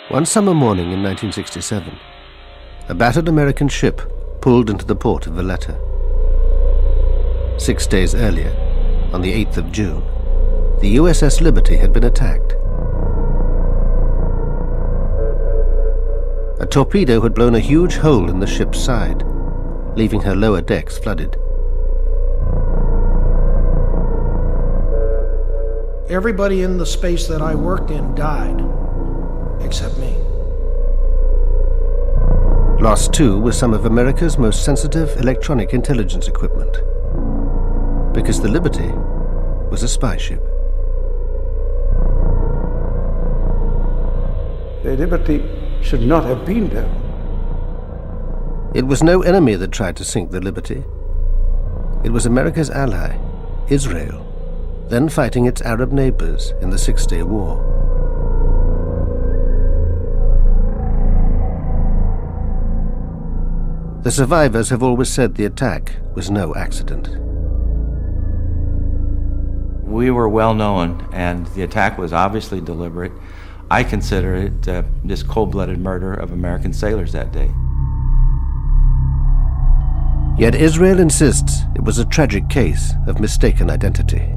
One summer morning in 1967, a battered American ship pulled into the port of Valletta. 6 days earlier, on the 8th of June, the USS Liberty had been attacked. A torpedo had blown a huge hole in the ship's side, leaving her lower decks flooded. Everybody in the space that I worked in died, except me. Lost too was some of America's most sensitive electronic intelligence equipment, because the Liberty was a spy ship. The Liberty should not have been there. It was no enemy that tried to sink the Liberty. It was America's ally, Israel, then fighting its Arab neighbors in the Six-Day War. The survivors have always said the attack was no accident. We were well known, and the attack was obviously deliberate. I consider it just cold-blooded murder of American sailors that day. Yet Israel insists it was a tragic case of mistaken identity.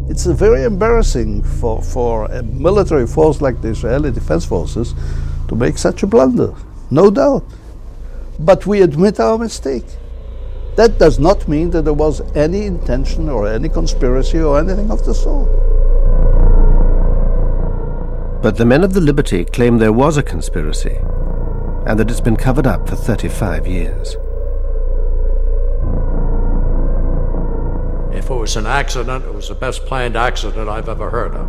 It's very embarrassing for a military force like the Israeli Defense Forces to make such a blunder, no doubt. But we admit our mistake. That does not mean that there was any intention or any conspiracy or anything of the sort. But the men of the Liberty claim there was a conspiracy, and that it's been covered up for 35 years. If it was an accident, it was the best planned accident I've ever heard of.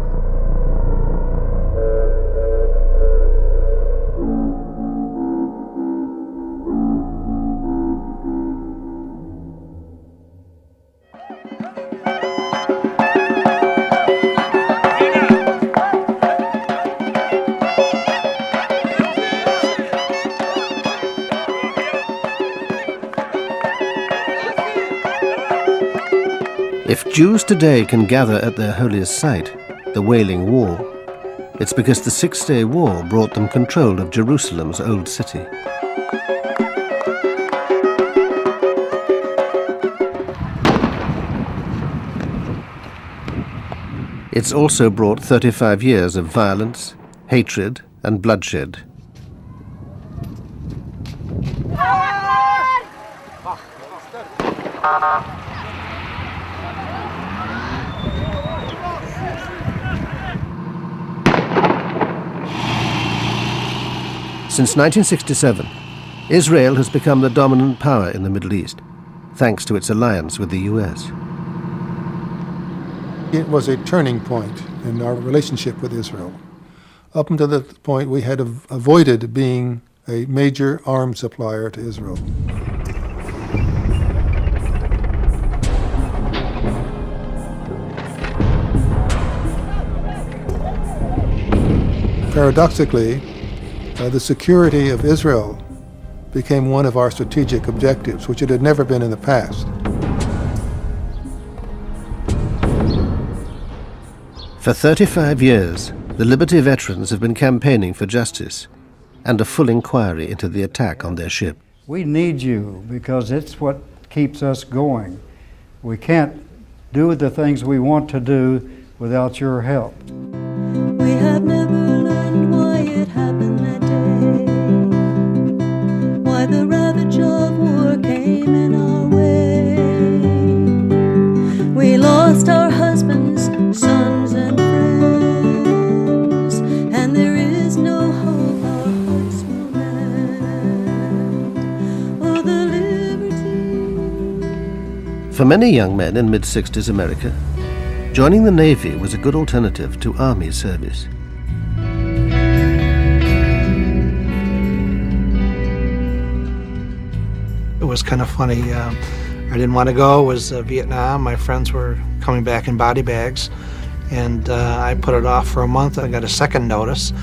If Jews today can gather at their holiest site, the Wailing Wall, it's because the Six-Day War brought them control of Jerusalem's old city. It's also brought 35 years of violence, hatred, and bloodshed. Since 1967, Israel has become the dominant power in the Middle East, thanks to its alliance with the US. It was a turning point in our relationship with Israel. Up until that point, we had avoided being a major arms supplier to Israel. Paradoxically, the security of Israel became one of our strategic objectives, which it had never been in the past. For 35 years, the Liberty veterans have been campaigning for justice and a full inquiry into the attack on their ship. We need you because it's what keeps us going. We can't do the things we want to do without your help. We have never learned why it happened that day, why the ravage of war came in our way. We lost our husbands, sons, and friends, and there is no hope our hearts will mend. Oh, the liberty. For many young men in mid-60s America, joining the Navy was a good alternative to Army service. It was kind of funny. I didn't want to go. It was Vietnam. My friends were coming back in body bags, and I put it off for a month. I got a second notice,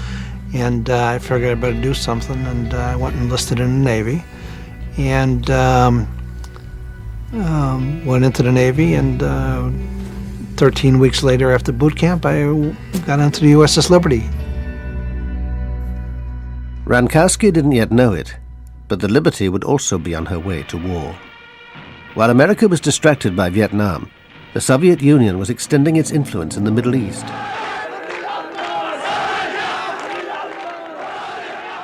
and I figured I better do something, and I went and enlisted in the Navy, and went into the Navy and 13 weeks later after boot camp, I got onto the USS Liberty. Rankowski didn't yet know it, but the Liberty would also be on her way to war. While America was distracted by Vietnam, the Soviet Union was extending its influence in the Middle East.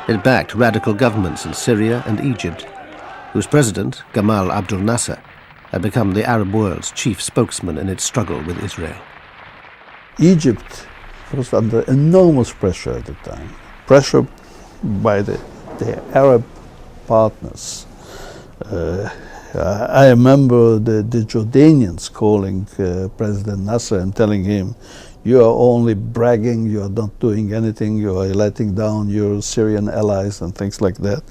It backed radical governments in Syria and Egypt, whose president, Gamal Abdel Nasser, had become the Arab world's chief spokesman in its struggle with Israel. Egypt was under enormous pressure at the time. Pressure by the Arab partners. I remember the Jordanians calling President Nasser and telling him, "You are only bragging, you are not doing anything, you are letting down your Syrian allies," and things like that.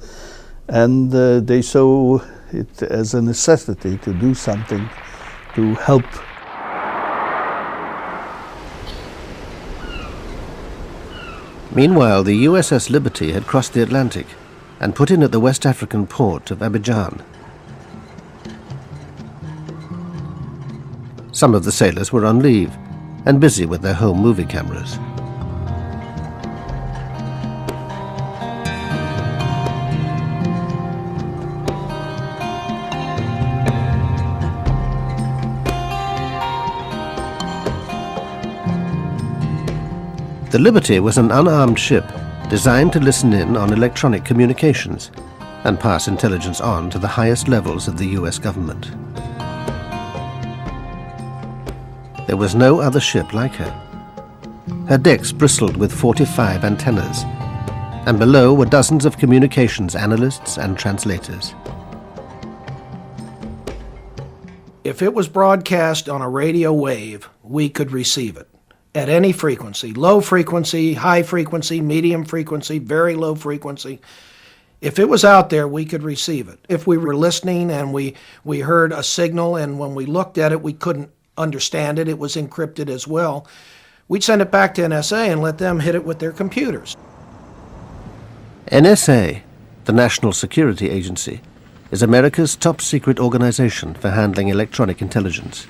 And they saw it as a necessity to do something to help. Meanwhile, the USS Liberty had crossed the Atlantic and put in at the West African port of Abidjan. Some of the sailors were on leave and busy with their home movie cameras. The Liberty was an unarmed ship designed to listen in on electronic communications and pass intelligence on to the highest levels of the US government. There was no other ship like her. Her decks bristled with 45 antennas, and below were dozens of communications analysts and translators. If it was broadcast on a radio wave, we could receive it at any frequency, low frequency, high frequency, medium frequency, very low frequency. If it was out there, we could receive it. If we were listening and we heard a signal, and when we looked at it, we couldn't understand it, it was encrypted as well, we'd send it back to NSA and let them hit it with their computers. NSA, the National Security Agency, is America's top secret organization for handling electronic intelligence.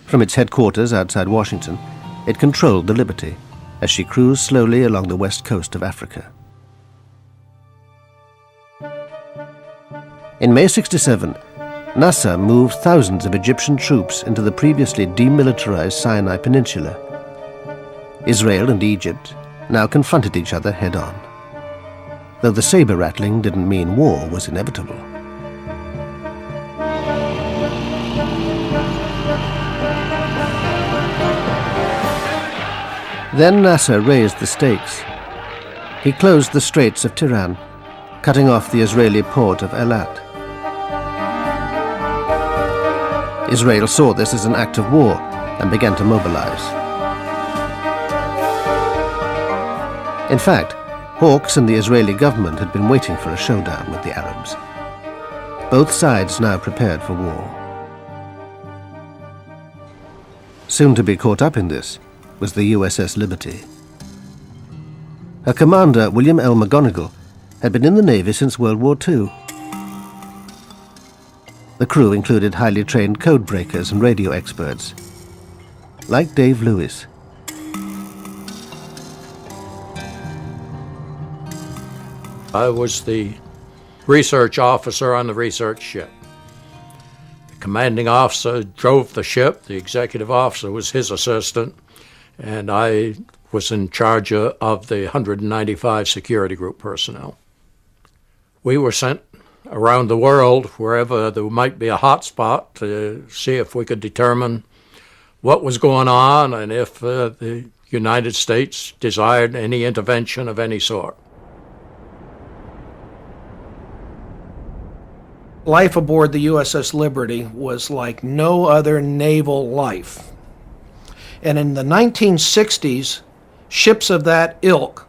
From its headquarters outside Washington, it controlled the Liberty as she cruised slowly along the west coast of Africa. In May '67, Nasser moved thousands of Egyptian troops into the previously demilitarized Sinai Peninsula. Israel and Egypt now confronted each other head-on, though the saber rattling didn't mean war was inevitable. Then Nasser raised the stakes. He closed the Straits of Tiran, cutting off the Israeli port of Eilat. Israel saw this as an act of war and began to mobilize. In fact, Hawks and the Israeli government had been waiting for a showdown with the Arabs. Both sides now prepared for war. Soon to be caught up in this was the USS Liberty. Her commander, William L. McGonigal, had been in the Navy since World War II. The crew included highly trained code breakers and radio experts, like Dave Lewis. I was the research officer on the research ship. The commanding officer drove the ship. The executive officer was his assistant, and I was in charge of the 195 security group personnel. We were sent around the world wherever there might be a hot spot to see if we could determine what was going on and if the United States desired any intervention of any sort. Life aboard the USS Liberty was like no other naval life. And in the 1960s, ships of that ilk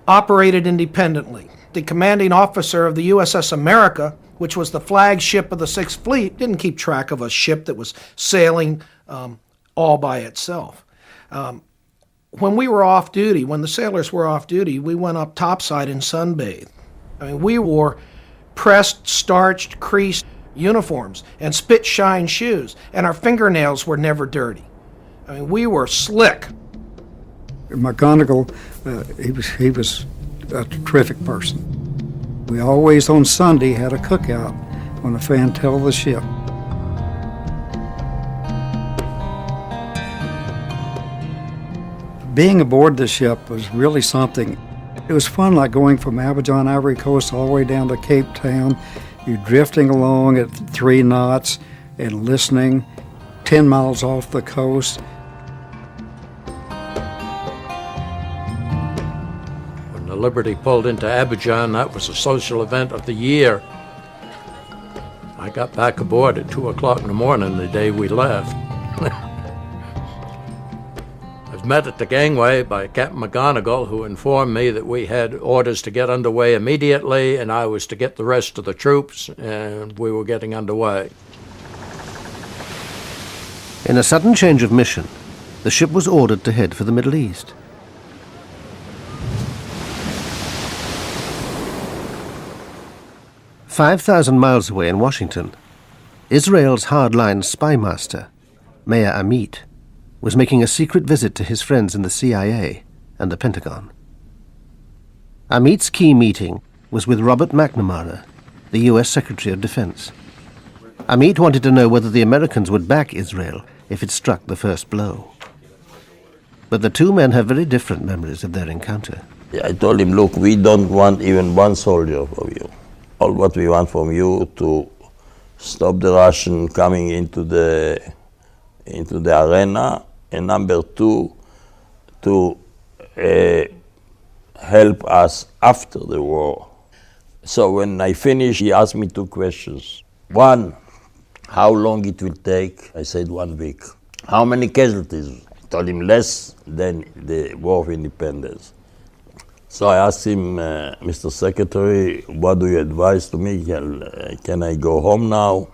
operated independently. The commanding officer of the USS America, which was the flagship of the Sixth Fleet, didn't keep track of a ship that was sailing all by itself. When we were off duty, when the sailors were off duty, we went up topside and sunbathed. I mean, we wore pressed, starched, creased uniforms and spit-shine shoes, and our fingernails were never dirty. I mean, we were slick. McGonigal, he was a terrific person. We always on Sunday had a cookout on the Fantail of the ship. Being aboard the ship was really something. It was fun, like going from Abidjan, Ivory Coast, all the way down to Cape Town. You're drifting along at 3 knots and listening 10 miles off the coast. When the Liberty pulled into Abidjan, that was a social event of the year. I got back aboard at 2 o'clock in the morning the day we left. I was met at the gangway by Captain McGonigal, who informed me that we had orders to get underway immediately, and I was to get the rest of the troops, and we were getting underway. In a sudden change of mission, the ship was ordered to head for the Middle East. "5,000 miles away in Washington, Israel's hardline spymaster, Meir Amit, was making a secret visit to his friends in the CIA and the Pentagon. Amit's key meeting was with Robert McNamara, the U.S. Secretary of Defense. Amit wanted to know whether the Americans would back Israel if it struck the first blow. But the two men have very different memories of their encounter. I told him, look, we don't want even one soldier from you. All what we want from you to stop the Russian coming into the arena, and number 2, to help us after the war. So when I finished, he asked me 2 questions. 1, how long it will take? I said 1 week. How many casualties? I told him less than the War of Independence. So I asked him, Mr. Secretary, what do you advise to me? Can I go home now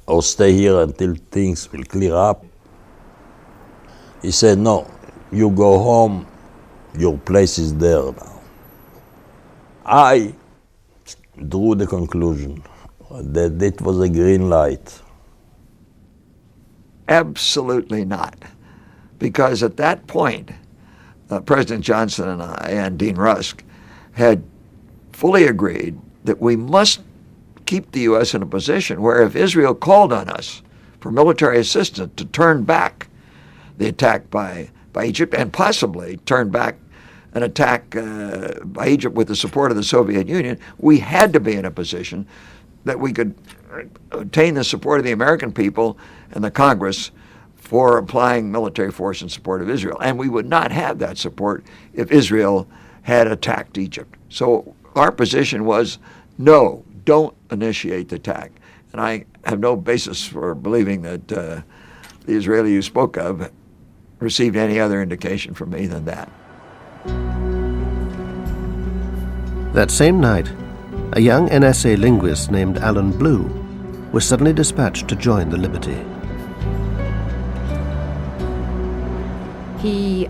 or stay here until things will clear up? He said, no, you go home, your place is there now. I drew the conclusion that it was a green light. Absolutely not. Because at that point, President Johnson and I and Dean Rusk had fully agreed that we must keep the U.S. in a position where if Israel called on us for military assistance to turn back the attack by Egypt and possibly turn back an attack by Egypt with the support of the Soviet Union, we had to be in a position that we could obtain the support of the American people and the Congress for applying military force in support of Israel. And we would not have that support if Israel had attacked Egypt. So our position was, no, don't initiate the attack. And I have no basis for believing that the Israeli you spoke of received any other indication from me than that. That same night, a young NSA linguist named Alan Blue was suddenly dispatched to join the Liberty. He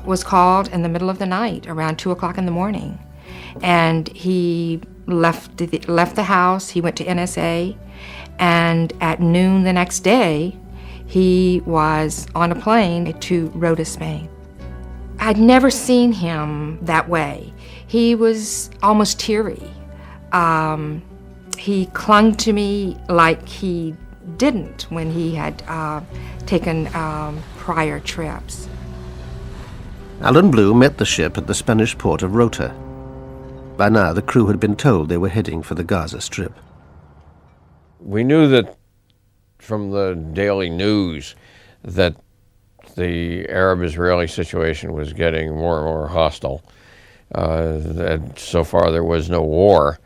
was called in the middle of the night, around 2 o'clock in the morning, and he left the house. He went to NSA, and at noon the next day, he was on a plane to Rota, Spain. I'd never seen him that way. He was almost teary. He clung to me like he didn't when he had taken prior trips. Alan Blue met the ship at the Spanish port of Rota. By now, the crew had been told they were heading for the Gaza Strip. We knew that from the daily news that the Arab-Israeli situation was getting more and more hostile. That so far there was no war,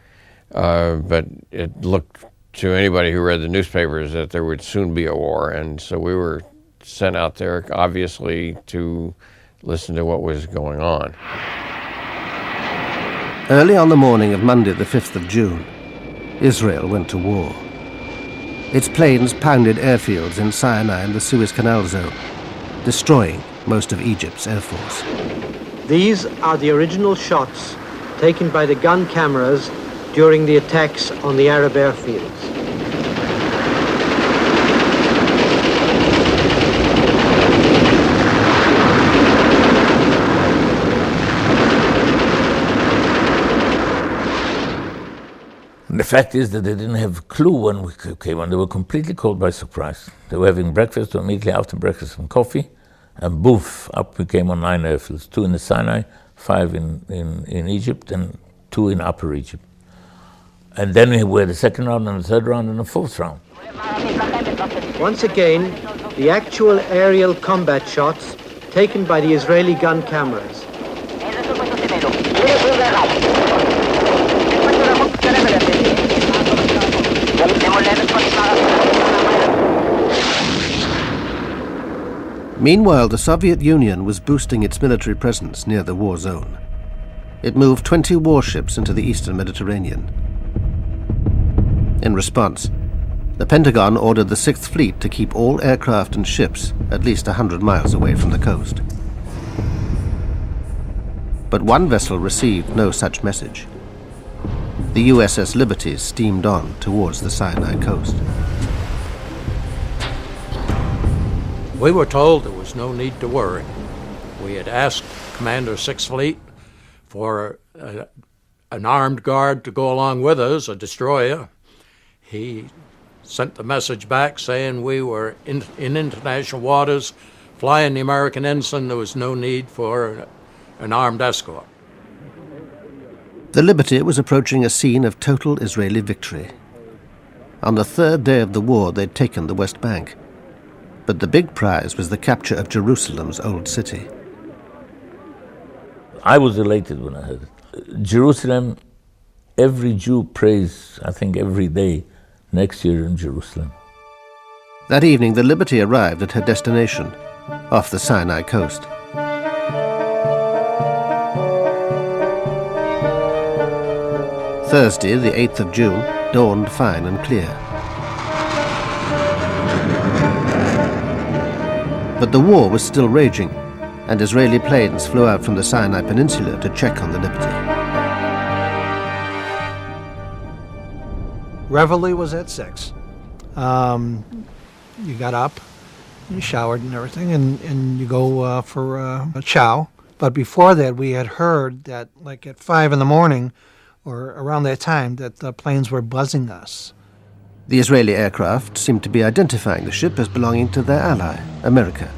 but it looked to anybody who read the newspapers that there would soon be a war, and so we were sent out there, obviously, to listen to what was going on. Early on the morning of Monday, the 5th of June, Israel went to war. Its planes pounded airfields in Sinai and the Suez Canal zone, destroying most of Egypt's air force. These are the original shots taken by the gun cameras during the attacks on the Arab airfields. The fact is that they didn't have a clue when we came on. They were completely caught by surprise. They were having breakfast, or immediately after breakfast, some coffee, and boof, up we came on 9 airfields, 2 in the Sinai, 5 in Egypt, and 2 in Upper Egypt. And then we had the second round, and the third round, and the fourth round. Once again, the actual aerial combat shots taken by the Israeli gun cameras. Meanwhile, the Soviet Union was boosting its military presence near the war zone. It moved 20 warships into the eastern Mediterranean. In response, the Pentagon ordered the 6th Fleet to keep all aircraft and ships at least 100 miles away from the coast. But one vessel received no such message. The USS Liberty steamed on towards the Sinai coast. We were told there was no need to worry. We had asked Commander 6th Fleet for an armed guard to go along with us, a destroyer. He sent the message back saying we were in international waters, flying the American ensign. There was no need for an armed escort. The Liberty was approaching a scene of total Israeli victory. On the 3rd day of the war, they'd taken the West Bank. But the big prize was the capture of Jerusalem's old city. I was elated when I heard it. Jerusalem, every Jew prays, I think, every day, next year in Jerusalem. That evening, the Liberty arrived at her destination, off the Sinai coast. Thursday, the 8th of June, dawned fine and clear. But the war was still raging, and Israeli planes flew out from the Sinai Peninsula to check on the Liberty. Reveille was at 6. You got up, you showered and everything, and you go for a chow. But before that, we had heard that, like at 5 in the morning, or around that time, that the planes were buzzing us. The Israeli aircraft seemed to be identifying the ship as belonging to their ally, America.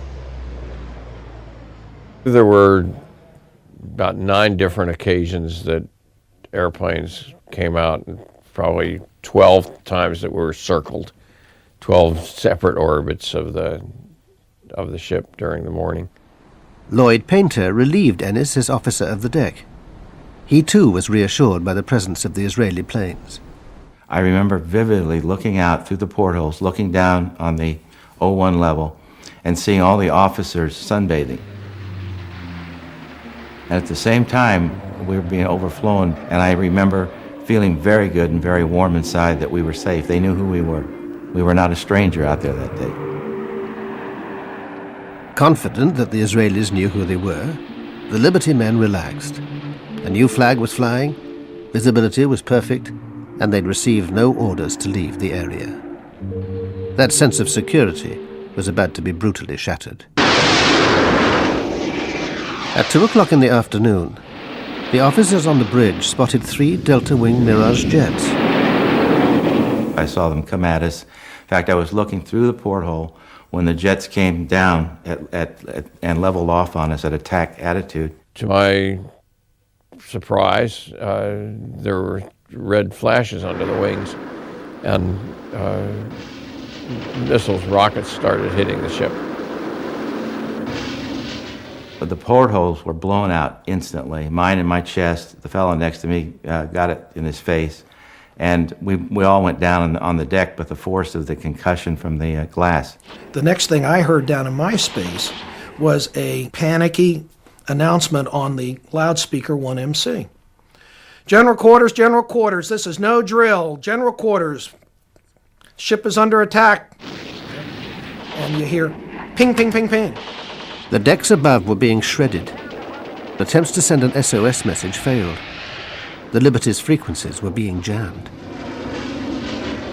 There were about 9 different occasions that airplanes came out, and probably 12 times that were circled, 12 separate orbits of the ship during the morning. Lloyd Painter relieved Ennis as officer of the deck. He too was reassured by the presence of the Israeli planes. I remember vividly looking out through the portholes, looking down on the 01 level, and seeing all the officers sunbathing. And at the same time, we were being overflown, and I remember feeling very good and very warm inside that we were safe. They knew who we were. We were not a stranger out there that day. Confident that the Israelis knew who they were, the Liberty men relaxed. A new flag was flying, visibility was perfect, and they'd received no orders to leave the area. That sense of security was about to be brutally shattered. At 2 o'clock in the afternoon, the officers on the bridge spotted 3 Delta Wing Mirage jets. I saw them come at us. In fact, I was looking through the porthole when the jets came down and leveled off on us at attack attitude. To my surprise, there were red flashes under the wings, and missiles, rockets started hitting the ship. But the portholes were blown out instantly. Mine in my chest, the fellow next to me got it in his face, and we all went down on the deck with the force of the concussion from the glass. The next thing I heard down in my space was a panicky announcement on the loudspeaker 1MC. General quarters, this is no drill. General quarters, ship is under attack. And you hear ping, ping, ping, ping. The decks above were being shredded. Attempts to send an SOS message failed. the Liberty's frequencies were being jammed.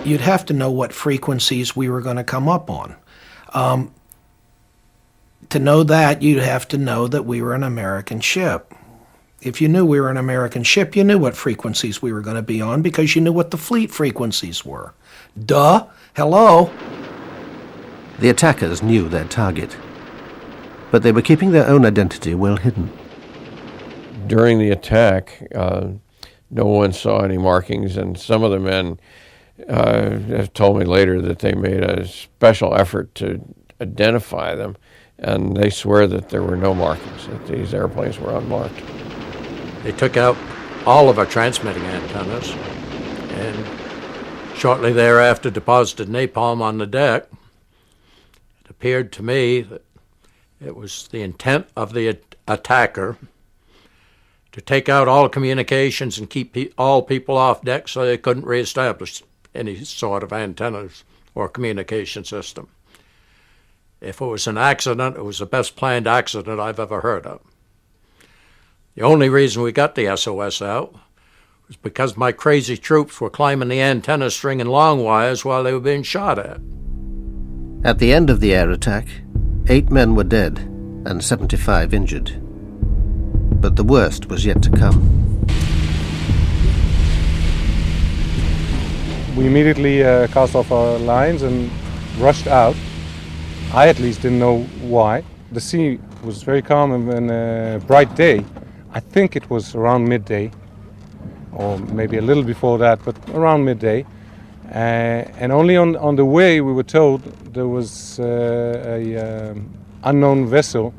You'd have to know what frequencies we were going to come up on. To know that, you'd have to know that we were an American ship. If you knew we were an American ship, you knew what frequencies we were going to be on because you knew what the fleet frequencies were. Duh! Hello! The attackers knew their target, but they were keeping their own identity well hidden. During the attack, no one saw any markings, and some of the men have told me later that they made a special effort to identify them, and they swear that there were no markings, that these airplanes were unmarked. They took out all of our transmitting antennas and shortly thereafter deposited napalm on the deck. It appeared to me that it was the intent of the attacker to take out all communications and keep all people off deck so they couldn't reestablish any sort of antennas or communication system. If it was an accident, it was the best planned accident I've ever heard of. The only reason we got the SOS out was because my crazy troops were climbing the antenna string and long wires while they were being shot at. At the end of the air attack, 8 men were dead and 75 injured. But the worst was yet to come. We immediately cast off our lines and rushed out. I at least didn't know why. The sea was very calm and a bright day. I think it was around midday, or maybe a little before that, but around midday. And only on the way we were told there was an unknown vessel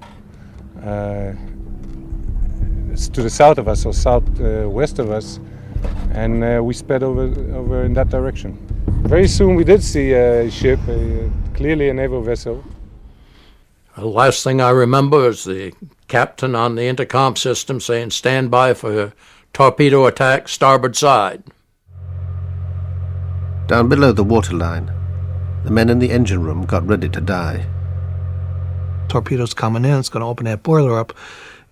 to the south of us, or southwest of us, and we sped over in that direction. Very soon we did see a ship, clearly a naval vessel. The last thing I remember is the captain on the intercom system saying, "Stand by for torpedo attack, starboard side." Down below the waterline, the men in the engine room got ready to die. Torpedoes coming in, it's going to open that boiler up,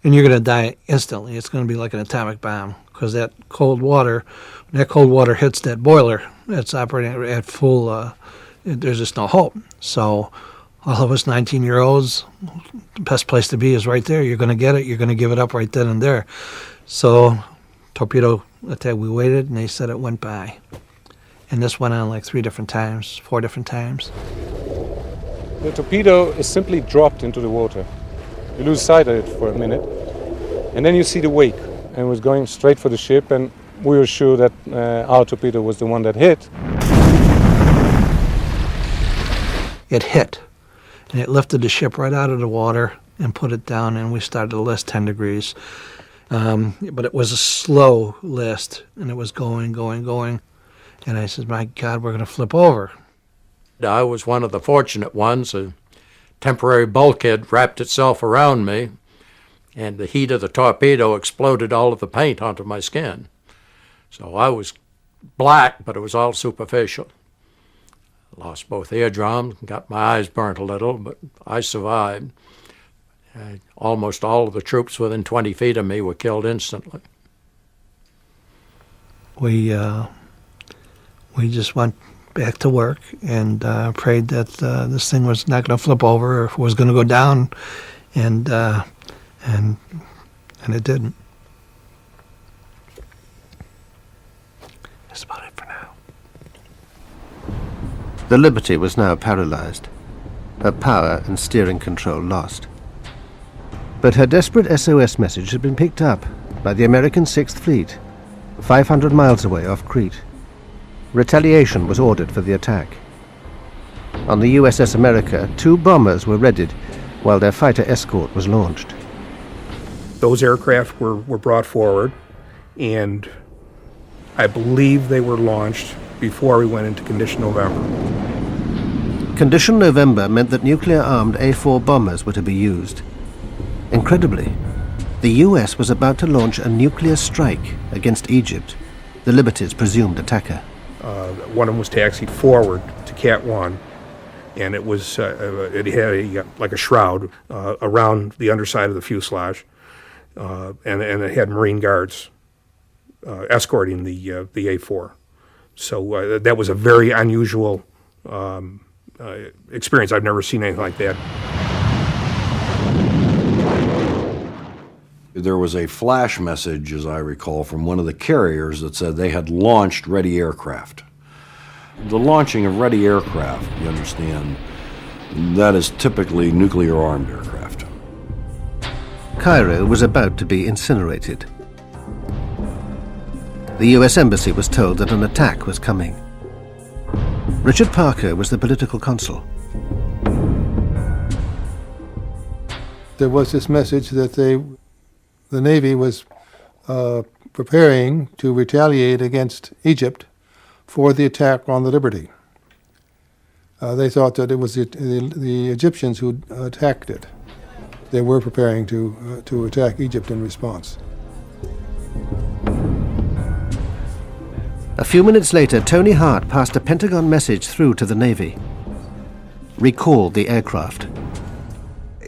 and you're going to die instantly. It's going to be like an atomic bomb, because that cold water, when that cold water hits that boiler, it's operating at full, there's just no hope. So all of us 19-year-olds, the best place to be is right there. You're going to get it. You're going to give it up right then and there. So torpedo attack, we waited, and they said it went by. And this went on like 4 different times. The torpedo is simply dropped into the water. You lose sight of it for a minute, and then you see the wake, and it was going straight for the ship, and we were sure that our torpedo was the one that hit. It hit, and it lifted the ship right out of the water and put it down, and we started to list 10 degrees. But it was a slow list, and it was going. And I said, my God, we're going to flip over. I was one of the fortunate ones. A temporary bulkhead wrapped itself around me, and the heat of the torpedo exploded all of the paint onto my skin. So I was black, but it was all superficial. Lost both eardrums, got my eyes burnt a little, but I survived. Almost all of the troops within 20 feet of me were killed instantly. We just went back to work and prayed that this thing was not going to flip over or if it was going to go down, and it didn't. That's about it for now. The Liberty was now paralyzed, her power and steering control lost. But her desperate SOS message had been picked up by the American 6th Fleet, 500 miles away off Crete. Retaliation was ordered for the attack. On the USS America, 2 bombers were readied while their fighter escort was launched. Those aircraft were brought forward, and I believe they were launched before we went into Condition November. Condition November meant that nuclear-armed A-4 bombers were to be used. Incredibly, the US was about to launch a nuclear strike against Egypt, the Liberty's presumed attacker. One of them was taxied forward to Cat 1, and it was it had like a shroud around the underside of the fuselage, and it had Marine guards escorting the A4. So that was a very unusual experience. I've never seen anything like that. There was a flash message, as I recall, from one of the carriers that said they had launched ready aircraft. The launching of ready aircraft, you understand, that is typically nuclear-armed aircraft. Cairo was about to be incinerated. The US Embassy was told that an attack was coming. Richard Parker was the political consul. There was this message that the Navy was preparing to retaliate against Egypt for the attack on the Liberty. They thought that it was the Egyptians who attacked it. They were preparing to attack Egypt in response. A few minutes later, Tony Hart passed a Pentagon message through to the Navy. Recall the aircraft.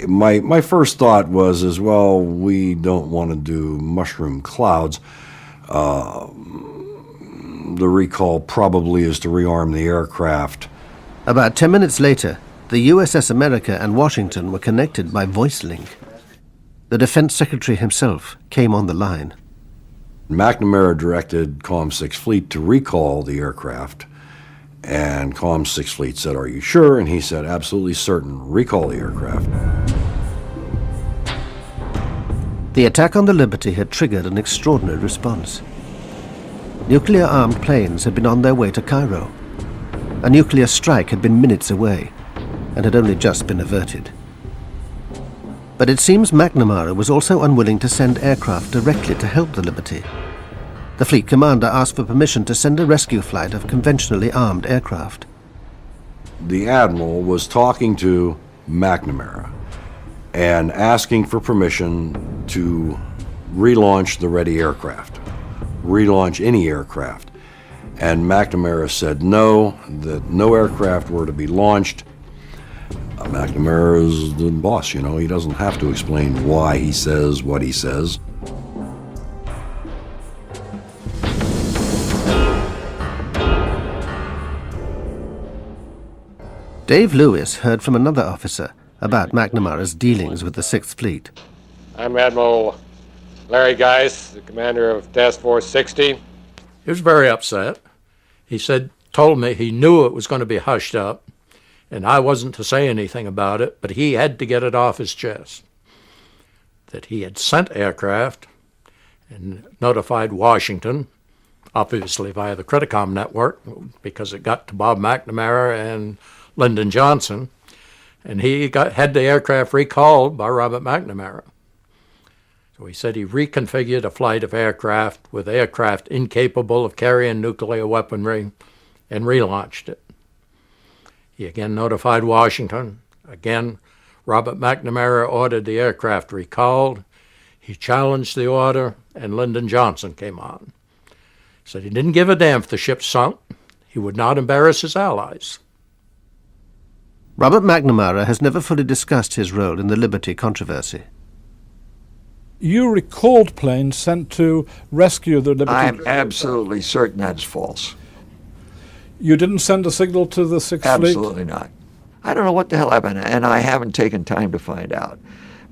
My first thought was, as well, we don't want to do mushroom clouds. The recall probably is to rearm the aircraft. About 10 minutes later, the USS America and Washington were connected by voice link. The Defense Secretary himself came on the line. McNamara directed COM 6 Fleet to recall the aircraft, and COM 6 Fleet said, "Are you sure?" And he said, "Absolutely certain. Recall the aircraft." The attack on the Liberty had triggered an extraordinary response. Nuclear-armed planes had been on their way to Cairo. A nuclear strike had been minutes away and had only just been averted. But it seems McNamara was also unwilling to send aircraft directly to help the Liberty. The fleet commander asked for permission to send a rescue flight of conventionally armed aircraft. The admiral was talking to McNamara and asking for permission to relaunch the ready aircraft, relaunch any aircraft. And McNamara said no, that no aircraft were to be launched. McNamara is the boss, you know. He doesn't have to explain why he says what he says. Dave Lewis heard from another officer about McNamara's dealings with the 6th Fleet. I'm Admiral Larry Geis, the commander of Task Force 60. He was very upset. He told me he knew it was going to be hushed up, and I wasn't to say anything about it, but he had to get it off his chest. That he had sent aircraft and notified Washington, obviously via the Criticom network, because it got to Bob McNamara and Lyndon Johnson, and he had the aircraft recalled by Robert McNamara. So he said he reconfigured a flight of aircraft with aircraft incapable of carrying nuclear weaponry and relaunched it. He again notified Washington. Again, Robert McNamara ordered the aircraft recalled. He challenged the order, and Lyndon Johnson came on. He said he didn't give a damn if the ship sunk. He would not embarrass his allies. Robert McNamara has never fully discussed his role in the Liberty controversy. You recalled planes sent to rescue the Liberty. I'm absolutely certain that's false. You didn't send a signal to the 6th Fleet? Absolutely not. I don't know what the hell happened, and I haven't taken time to find out.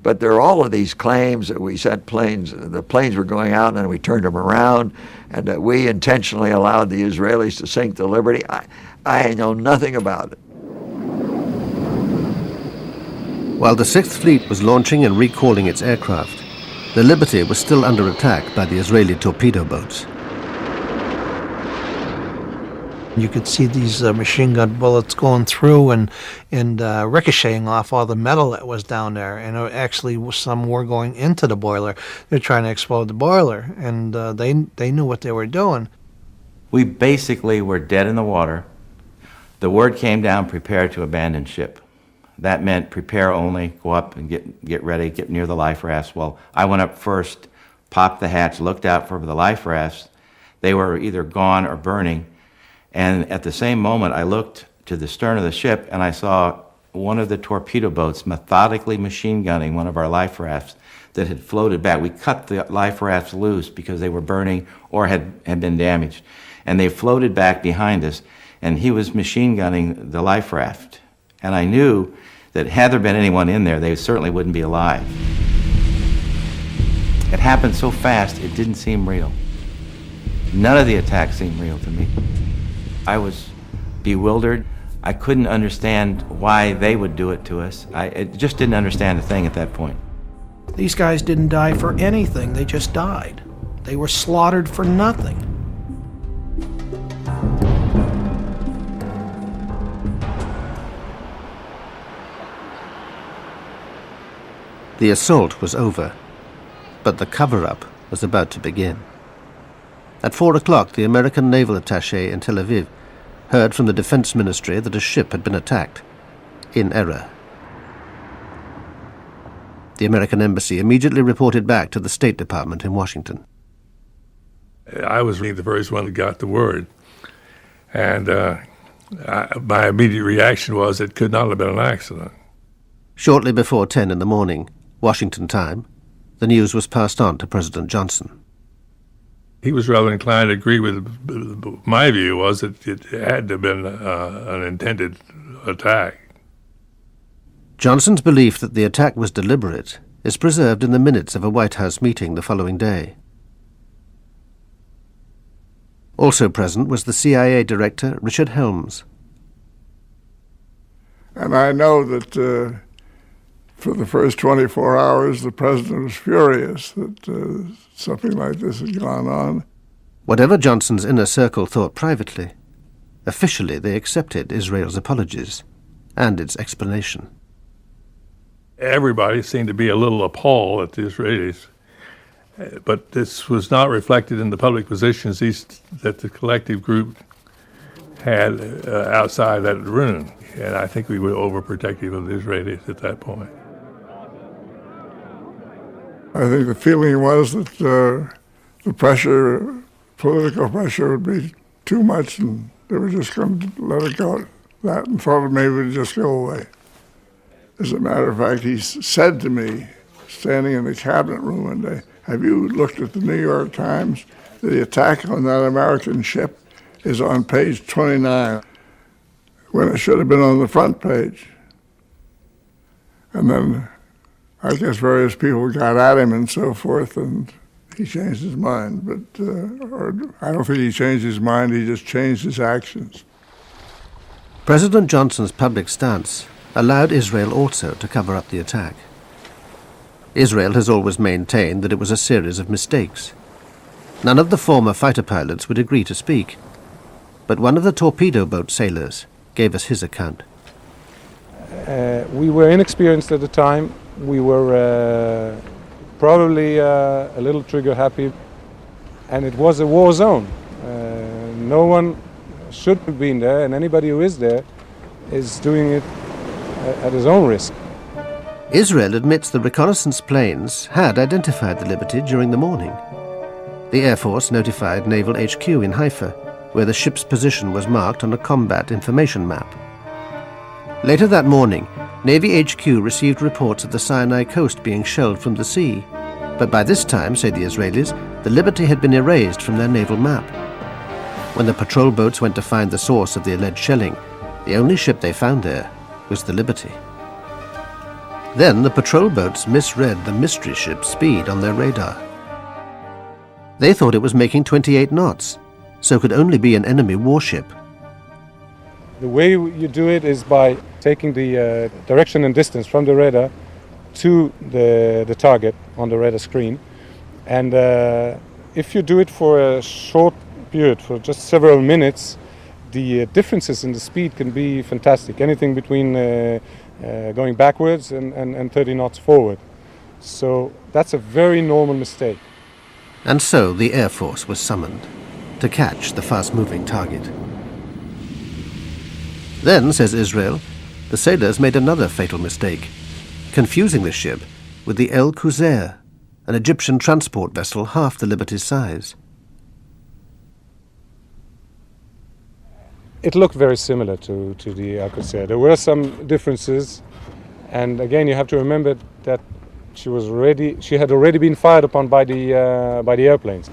But there are all of these claims that we sent planes, the planes were going out and then we turned them around, and that we intentionally allowed the Israelis to sink the Liberty. I know nothing about it. While the 6th Fleet was launching and recalling its aircraft, the Liberty was still under attack by the Israeli torpedo boats. You could see these machine gun bullets going through and ricocheting off all the metal that was down there. And actually, some were going into the boiler. They're trying to explode the boiler, and they knew what they were doing. We basically were dead in the water. The word came down, prepare to abandon ship. That meant prepare only, go up and get ready, get near the life rafts. Well, I went up first, popped the hatch, looked out for the life rafts. They were either gone or burning. And at the same moment, I looked to the stern of the ship and I saw one of the torpedo boats methodically machine gunning one of our life rafts that had floated back. We cut the life rafts loose because they were burning or had been damaged. And they floated back behind us, and he was machine gunning the life raft. And I knew that had there been anyone in there, they certainly wouldn't be alive. It happened so fast, it didn't seem real. None of the attacks seemed real to me. I was bewildered. I couldn't understand why they would do it to us. I just didn't understand a thing at that point. These guys didn't die for anything, they just died. They were slaughtered for nothing. The assault was over, but the cover-up was about to begin. At 4 o'clock, the American naval attaché in Tel Aviv heard from the Defense Ministry that a ship had been attacked, in error. The American embassy immediately reported back to the State Department in Washington. I was the first one that got the word, and my immediate reaction was it could not have been an accident. Shortly before 10 in the morning, Washington time, the news was passed on to President Johnson. He was rather inclined to agree with my view was that it had to have been an intended attack. Johnson's belief that the attack was deliberate is preserved in the minutes of a White House meeting the following day. Also present was the CIA Director, Richard Helms. And I know that for the first 24 hours, the president was furious that something like this had gone on. Whatever Johnson's inner circle thought privately, officially they accepted Israel's apologies and its explanation. Everybody seemed to be a little appalled at the Israelis, but this was not reflected in the public positions that the collective group had outside that room. And I think we were overprotective of the Israelis at that point. I think the feeling was that the pressure, political pressure, would be too much, and they were just going to let it go. That and thought maybe it would just go away. As a matter of fact, he said to me, standing in the cabinet room one day, "Have you looked at the New York Times? The attack on that American ship is on page 29, when it should have been on the front page." And then I guess various people got at him and so forth, and he changed his mind. But I don't think he changed his mind, he just changed his actions. President Johnson's public stance allowed Israel also to cover up the attack. Israel has always maintained that it was a series of mistakes. None of the former fighter pilots would agree to speak, but one of the torpedo boat sailors gave us his account. We were inexperienced at the time. We were probably a little trigger happy, and it was a war zone. No one should have been there, and anybody who is there is doing it at his own risk. Israel admits the reconnaissance planes had identified the Liberty during the morning. The Air Force notified Naval HQ in Haifa, where the ship's position was marked on a combat information map. Later that morning, Navy HQ received reports of the Sinai coast being shelled from the sea, but by this time, say the Israelis, the Liberty had been erased from their naval map. When the patrol boats went to find the source of the alleged shelling, the only ship they found there was the Liberty. Then the patrol boats misread the mystery ship's speed on their radar. They thought it was making 28 knots, so could only be an enemy warship. The way you do it is by taking the direction and distance from the radar to the target on the radar screen. And if you do it for a short period, for just several minutes, the differences in the speed can be fantastic. Anything between going backwards and 30 knots forward. So that's a very normal mistake. And so the Air Force was summoned to catch the fast-moving target. Then, says Israel, the sailors made another fatal mistake, confusing the ship with the El Qusair, an Egyptian transport vessel half the Liberty's size. It looked very similar to the Alcocer. There were some differences, and again, you have to remember that she had already been fired upon by the airplanes.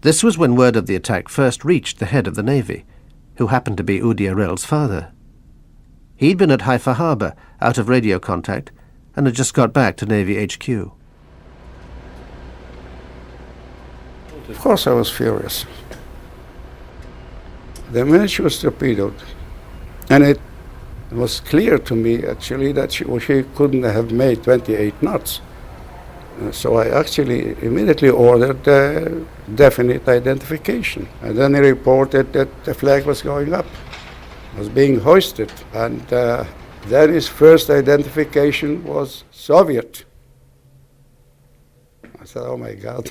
This was when word of the attack first reached the head of the Navy, who happened to be Udi Arel's father. He'd been at Haifa Harbor, out of radio contact, and had just got back to Navy HQ. Of course I was furious. The minute she was torpedoed, and it was clear to me actually that she couldn't have made 28 knots. So I actually immediately ordered definite identification. And then he reported that the flag was going up, was being hoisted. And then his first identification was Soviet. I said, oh my God.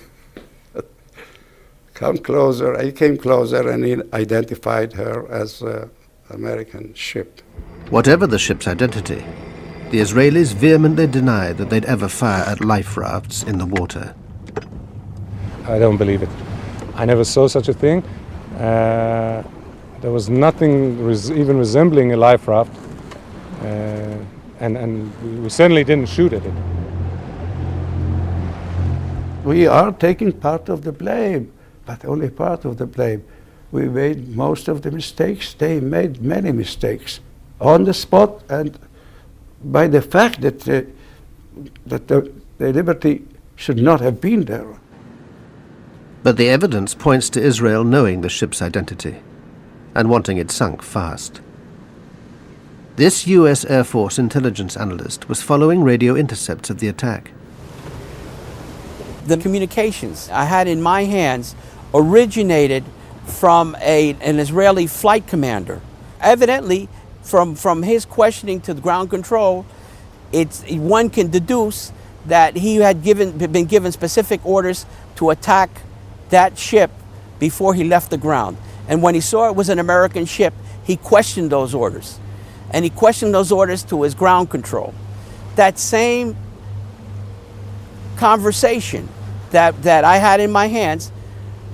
Come closer. He came closer and he identified her as an American ship. Whatever the ship's identity, the Israelis vehemently denied that they'd ever fire at life rafts in the water. I don't believe it. I never saw such a thing. There was nothing even resembling a life raft, and we certainly didn't shoot at it. We are taking part of the blame, but only part of the blame. We made most of the mistakes. They made many mistakes on the spot, and by the fact that the Liberty should not have been there. But the evidence points to Israel knowing the ship's identity and wanting it sunk fast. This U.S. Air Force intelligence analyst was following radio intercepts of the attack. The communications I had in my hands originated from an Israeli flight commander. Evidently, from his questioning to the ground control, one can deduce that he had been given specific orders to attack that ship before he left the ground. And when he saw it was an American ship, he questioned those orders. And he questioned those orders to his ground control. That same conversation that I had in my hands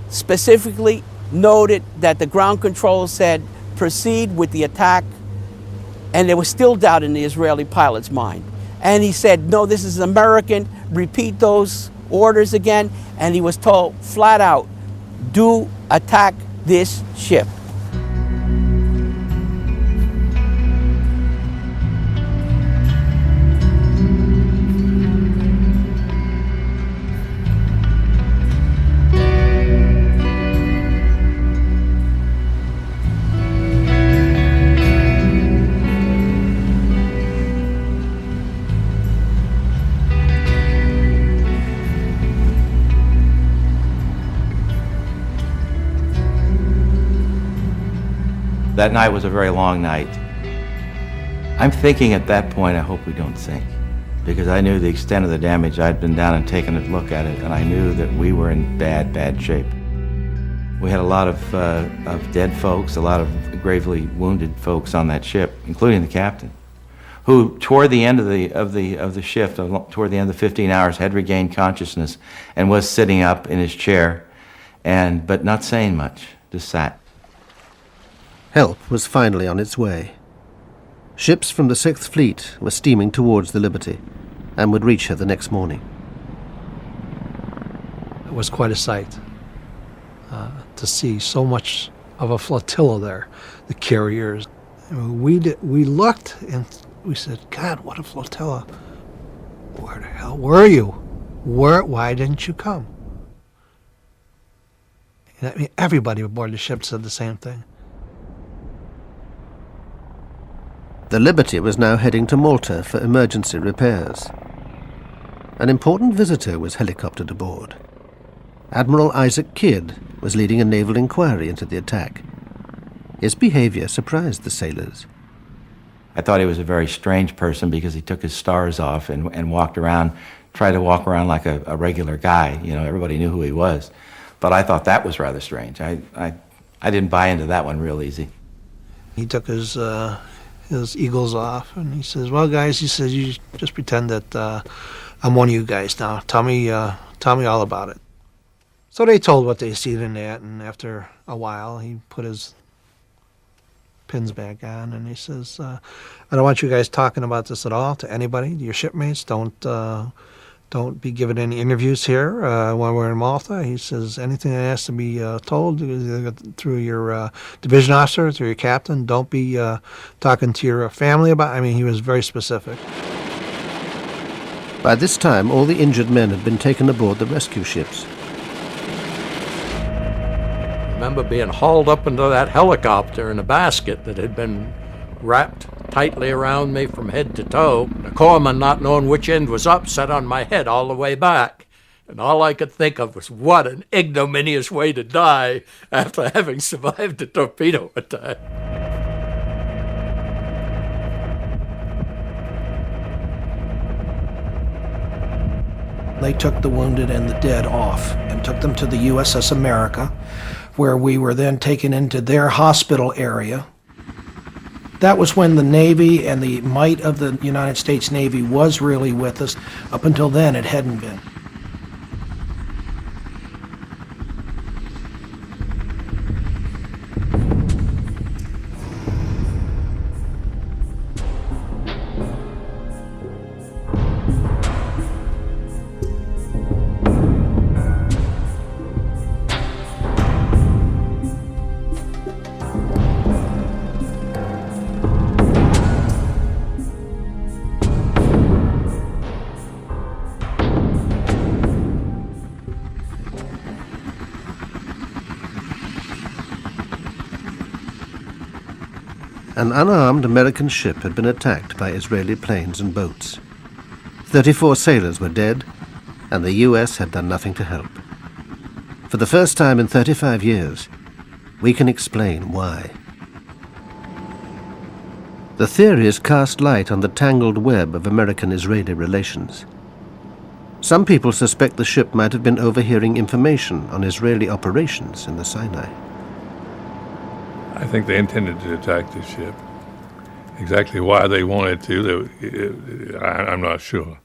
specifically noted that the ground control said, proceed with the attack, and there was still doubt in the Israeli pilot's mind. And he said, no, this is American, repeat those orders again, and he was told flat out, do attack this ship. That night was a very long night. I'm thinking at that point, I hope we don't sink, because I knew the extent of the damage. I'd been down and taken a look at it, and I knew that we were in bad, bad shape. We had a lot of dead folks, a lot of gravely wounded folks on that ship, including the captain, who toward the end of the shift, toward the end of the 15 hours, had regained consciousness and was sitting up in his chair, but not saying much, just sat. Help was finally on its way. Ships from the 6th Fleet were steaming towards the Liberty and would reach her the next morning. It was quite a sight to see so much of a flotilla there, the carriers. We looked and we said, God, what a flotilla. Where the hell were you? Why didn't you come? And I mean, everybody aboard the ship said the same thing. The Liberty was now heading to Malta for emergency repairs. An important visitor was helicoptered aboard. Admiral Isaac Kidd was leading a naval inquiry into the attack. His behavior surprised the sailors. I thought he was a very strange person because he took his stars off and walked around, tried to walk around like a regular guy. You know, everybody knew who he was. But I thought that was rather strange. I didn't buy into that one real easy. He took his eagles off, and he says, well, guys, he says, you just pretend that I'm one of you guys now. Tell me all about it. So they told what they seen in that, and after a while, he put his pins back on, and he says, I don't want you guys talking about this at all to anybody, your shipmates. Don't be giving any interviews here when we're in Malta. He says, anything that has to be told through your division officer, through your captain, don't be talking to your family about it. I mean, he was very specific. By this time, all the injured men had been taken aboard the rescue ships. I remember being hauled up into that helicopter in a basket that had been wrapped tightly around me from head to toe. The corpsman, not knowing which end was up, sat on my head all the way back. And all I could think of was what an ignominious way to die after having survived a torpedo attack. They took the wounded and the dead off and took them to the USS America, where we were then taken into their hospital area. That was when the Navy and the might of the United States Navy was really with us. Up until then, it hadn't been. An unarmed American ship had been attacked by Israeli planes and boats. 34 sailors were dead, and the US had done nothing to help. For the first time in 35 years, we can explain why. The theories cast light on the tangled web of American-Israeli relations. Some people suspect the ship might have been overhearing information on Israeli operations in the Sinai. I think they intended to attack the ship. Exactly why they wanted to, I'm not sure.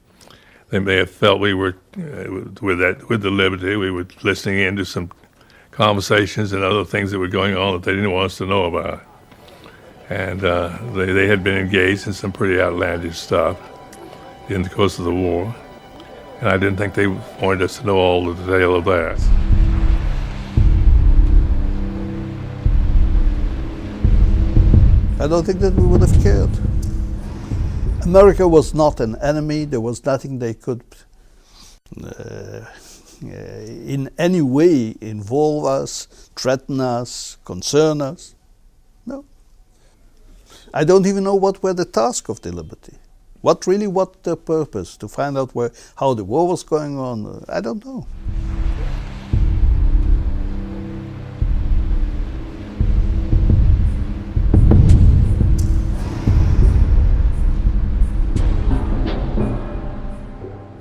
They may have felt we were, with the Liberty, we were listening in to some conversations and other things that were going on that they didn't want us to know about. And they had been engaged in some pretty outlandish stuff in the course of the war. And I didn't think they wanted us to know all the detail of that. I don't think that we would have cared. America was not an enemy. There was nothing they could in any way involve us, threaten us, concern us. No. I don't even know what were the task of the Liberty. What the purpose? To find out how the war was going on? I don't know.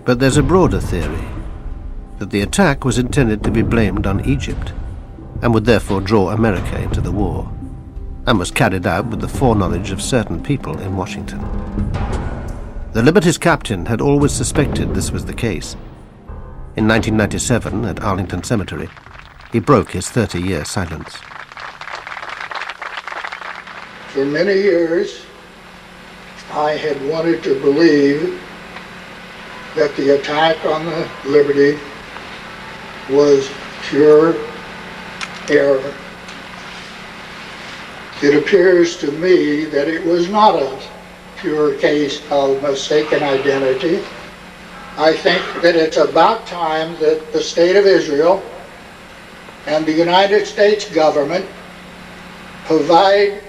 But there's a broader theory, that the attack was intended to be blamed on Egypt, and would therefore draw America into the war, and was carried out with the foreknowledge of certain people in Washington. The Liberty's captain had always suspected this was the case. In 1997, at Arlington Cemetery, he broke his 30-year silence. For many years, I had wanted to believe that the attack on the Liberty was pure error. It appears to me that it was not a pure case of mistaken identity. I think that it's about time that the State of Israel and the United States government provide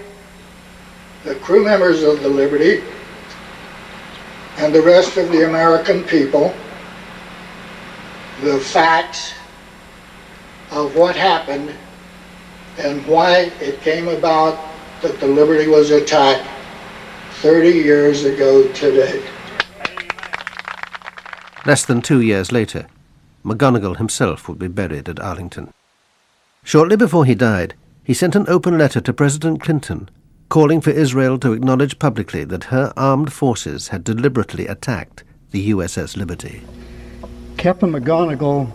the crew members of the Liberty and the rest of the American people the facts of what happened and why it came about that the Liberty was attacked 30 years ago today. Less than 2 years later, McGonigal himself would be buried at Arlington. Shortly before he died, he sent an open letter to President Clinton calling for Israel to acknowledge publicly that her armed forces had deliberately attacked the USS Liberty. Captain McGonigal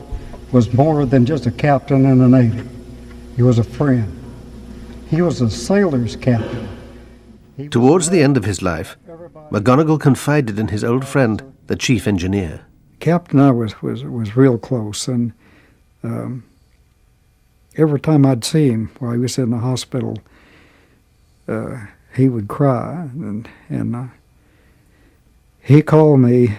was more than just a captain in the Navy. He was a friend. He was a sailor's captain. Towards the end of his life, McGonigal confided in his old friend, the chief engineer. Captain and I was real close, and every time I'd see him while he was in the hospital, he would cry, and he called me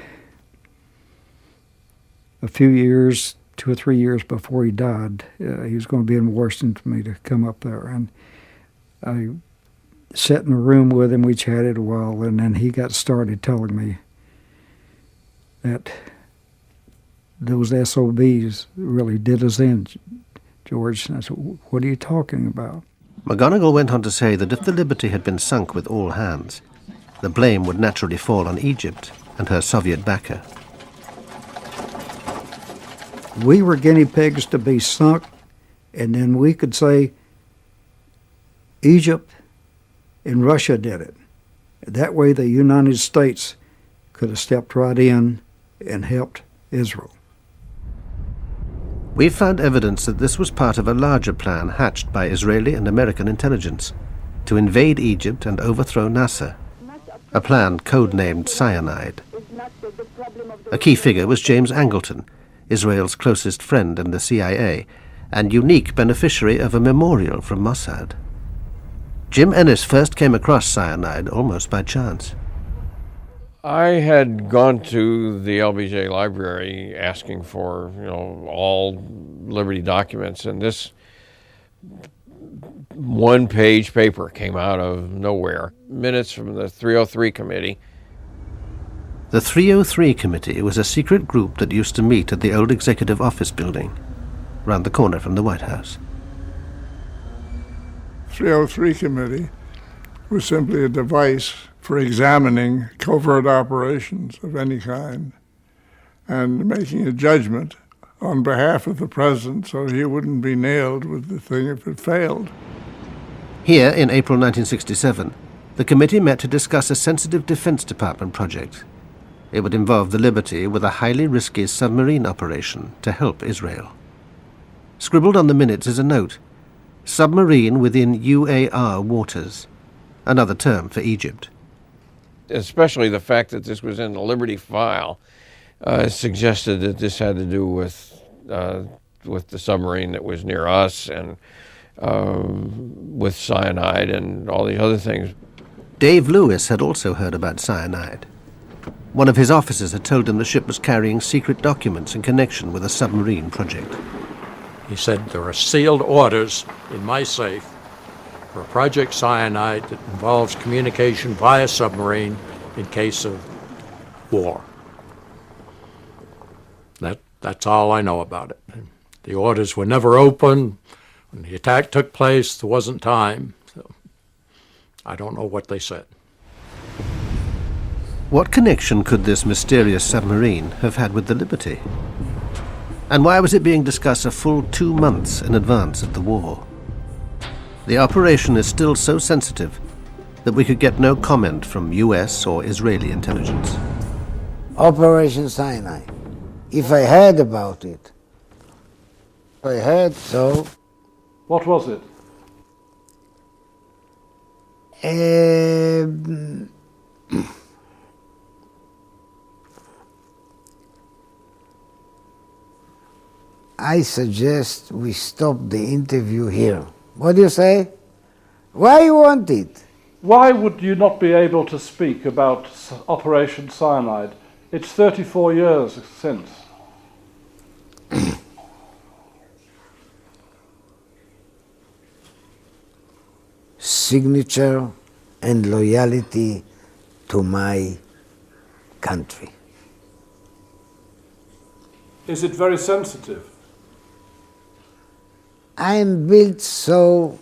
a few years, 2 or 3 years before he died. He was going to be in Washington for me to come up there, and I sat in a room with him. We chatted a while, and then he got started telling me that those SOBs really did us in, George. And I said, "What are you talking about?" McGonigal went on to say that if the Liberty had been sunk with all hands, the blame would naturally fall on Egypt and her Soviet backer. We were guinea pigs to be sunk, and then we could say Egypt and Russia did it. That way the United States could have stepped right in and helped Israel. We've found evidence that this was part of a larger plan hatched by Israeli and American intelligence to invade Egypt and overthrow Nasser, a plan codenamed Cyanide. A key figure was James Angleton, Israel's closest friend in the CIA, and unique beneficiary of a memorial from Mossad. Jim Ennis first came across cyanide almost by chance. I had gone to the LBJ library asking for, all Liberty documents, and this one-page paper came out of nowhere. Minutes from the 303 committee. The 303 committee was a secret group that used to meet at the old executive office building, round the corner from the White House. 303 committee was simply a device for examining covert operations of any kind and making a judgment on behalf of the president so he wouldn't be nailed with the thing if it failed. Here in April 1967, the committee met to discuss a sensitive Defense Department project. It would involve the Liberty with a highly risky submarine operation to help Israel. Scribbled on the minutes is a note: submarine within UAR waters, another term for Egypt. Especially the fact that this was in the Liberty file suggested that this had to do with the submarine that was near us and with cyanide and all these other things. Dave Lewis had also heard about cyanide. One of his officers had told him the ship was carrying secret documents in connection with a submarine project. He said, "There are sealed orders in my safe for Project Cyanide that involves communication via submarine in case of war." That's all I know about it. The orders were never opened. When the attack took place, there wasn't time. So I don't know what they said. What connection could this mysterious submarine have had with the Liberty? And why was it being discussed a full 2 months in advance of the war? The operation is still so sensitive that we could get no comment from US or Israeli intelligence. Operation Sinai. If I heard about it, I heard so. What was it? I suggest we stop the interview here. What do you say? Why you want it? Why would you not be able to speak about Operation Cyanide? It's 34 years since. Signature and loyalty to my country. Is it very sensitive? I'm built so,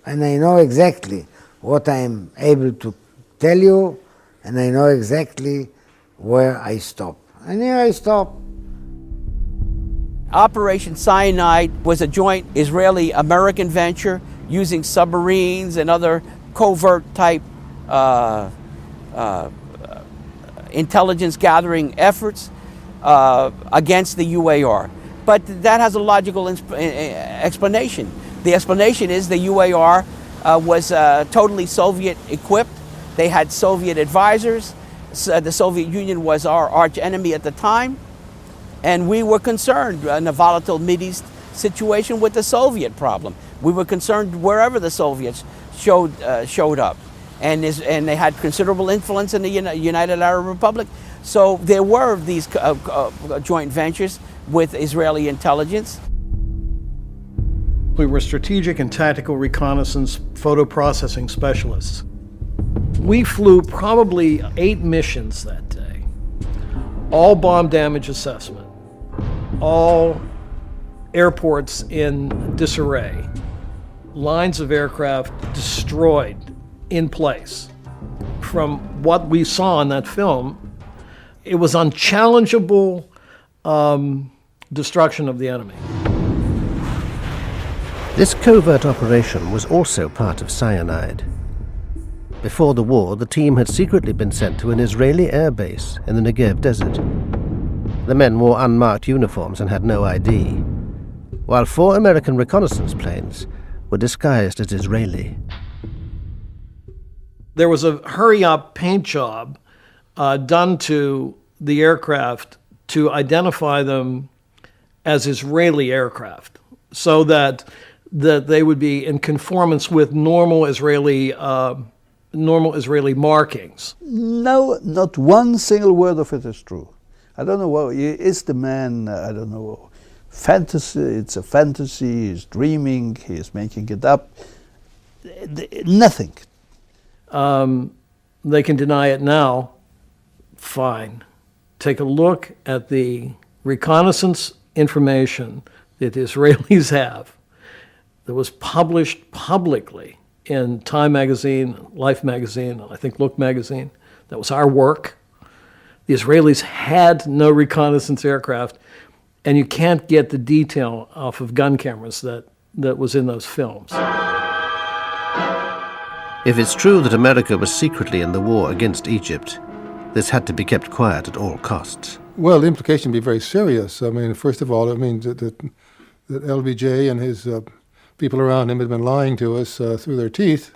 and I know exactly what I'm able to tell you, and I know exactly where I stop. And here I stop. Operation Cyanide was a joint Israeli-American venture using submarines and other covert-type intelligence gathering efforts against the UAR. But that has a logical explanation. The explanation is the UAR was totally Soviet equipped. They had Soviet advisors. The Soviet Union was our arch enemy at the time. And we were concerned in a volatile Mideast situation with the Soviet problem. We were concerned wherever the Soviets showed up. And they had considerable influence in the United Arab Republic. So there were these joint ventures with Israeli intelligence. We were strategic and tactical reconnaissance photo processing specialists. We flew probably 8 missions that day, all bomb damage assessment, all airports in disarray, lines of aircraft destroyed in place. From what we saw in that film, it was unchallengeable destruction of the enemy. This covert operation was also part of Cyanide. Before the war, the team had secretly been sent to an Israeli air base in the Negev desert. The men wore unmarked uniforms and had no ID, while 4 American reconnaissance planes were disguised as Israeli. There was a hurry-up paint job done to the aircraft to identify them as Israeli aircraft, so that they would be in conformance with normal Israeli markings. No, not one single word of it is true. I don't know what is the man. I don't know. Fantasy. It's a fantasy. He's dreaming. He's making it up. Nothing. They can deny it now. Fine. Take a look at the reconnaissance information that the Israelis have that was published publicly in Time magazine, Life magazine, I think Look magazine. That was our work. The Israelis had no reconnaissance aircraft, and you can't get the detail off of gun cameras that was in those films. If it's true that America was secretly in the war against Egypt, this had to be kept quiet at all costs. Well, the implication would be very serious. I mean, first of all, it means that LBJ and his people around him had been lying to us through their teeth.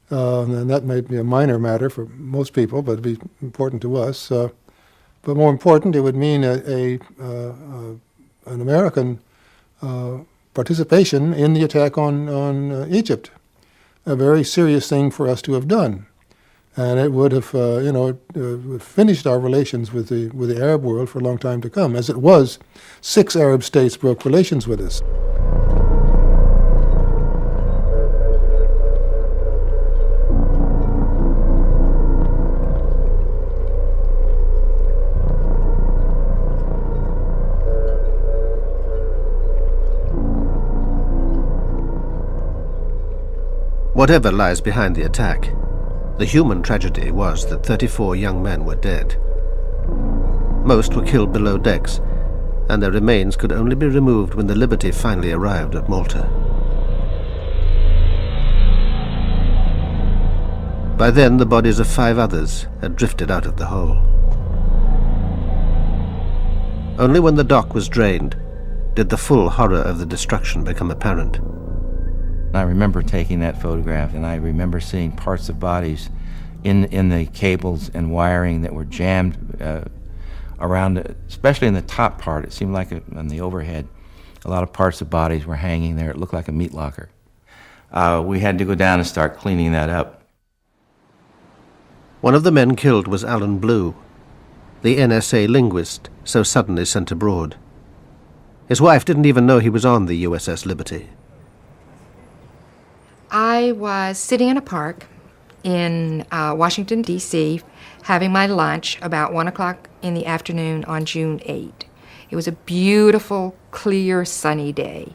And that might be a minor matter for most people, but it'd be important to us. But more important, it would mean an American participation in the attack on Egypt, a very serious thing for us to have done. And it would have, finished our relations with the Arab world for a long time to come. As it was, 6 Arab states broke relations with us. Whatever lies behind the attack, the human tragedy was that 34 young men were dead. Most were killed below decks, and their remains could only be removed when the Liberty finally arrived at Malta. By then, the bodies of 5 others had drifted out of the hole. Only when the dock was drained did the full horror of the destruction become apparent. I remember taking that photograph, and I remember seeing parts of bodies in the cables and wiring that were jammed around, especially in the top part. It seemed like on the overhead, a lot of parts of bodies were hanging there. It looked like a meat locker. We had to go down and start cleaning that up. One of the men killed was Alan Blue, the NSA linguist so suddenly sent abroad. His wife didn't even know he was on the USS Liberty. I was sitting in a park in Washington, D.C., having my lunch about 1 o'clock in the afternoon on June 8. It was a beautiful, clear, sunny day.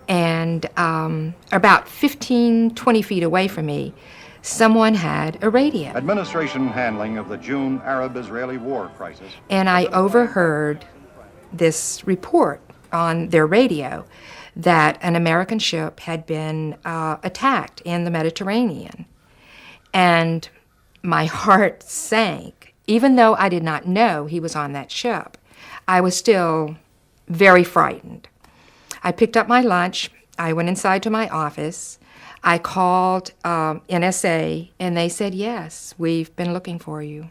And about 15-20 feet away from me, someone had a radio. Administration handling of the June Arab-Israeli war crisis. And I overheard this report on their radio that an American ship had been attacked in the Mediterranean. And my heart sank. Even though I did not know he was on that ship, I was still very frightened. I picked up my lunch I went inside to my office. I called NSA, and they said, yes, we've been looking for you.